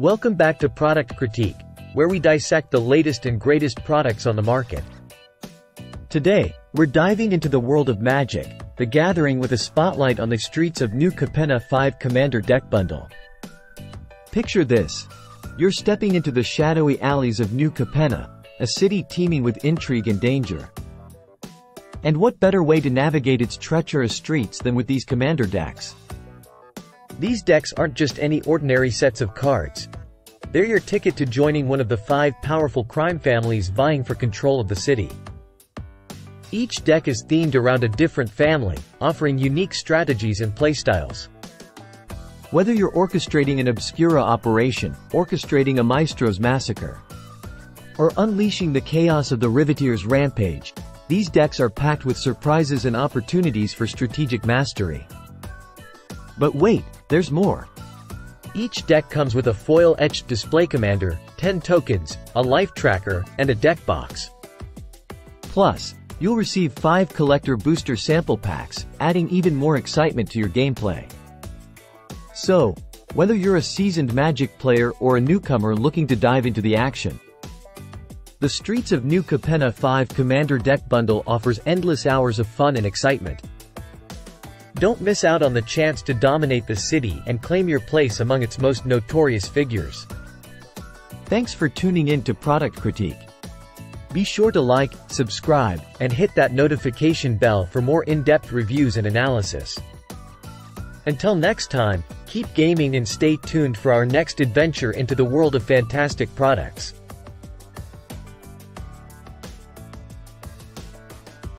Welcome back to Product Critique, where we dissect the latest and greatest products on the market. Today, we're diving into the world of Magic: The Gathering with a spotlight on the streets of new Capenna 5 Commander Deck Bundle. Picture this. You're stepping into the shadowy alleys of New Capenna, a city teeming with intrigue and danger. And what better way to navigate its treacherous streets than with these Commander decks? These decks aren't just any ordinary sets of cards. They're your ticket to joining one of the 5 powerful crime families vying for control of the city. Each deck is themed around a different family, offering unique strategies and playstyles. Whether you're orchestrating an Obscura operation, orchestrating a Maestro's massacre, or unleashing the chaos of the Riveteer's rampage, these decks are packed with surprises and opportunities for strategic mastery. But wait, there's more. Each deck comes with a foil-etched display commander, 10 tokens, a life tracker, and a deck box. Plus, you'll receive 5 collector booster sample packs, adding even more excitement to your gameplay. So, whether you're a seasoned Magic player or a newcomer looking to dive into the action, the streets of New Capenna 5 Commander Deck Bundle offers endless hours of fun and excitement. Don't miss out on the chance to dominate the city and claim your place among its most notorious figures. Thanks for tuning in to Product Critique. Be sure to like, subscribe, and hit that notification bell for more in-depth reviews and analysis. Until next time, keep gaming and stay tuned for our next adventure into the world of fantastic products.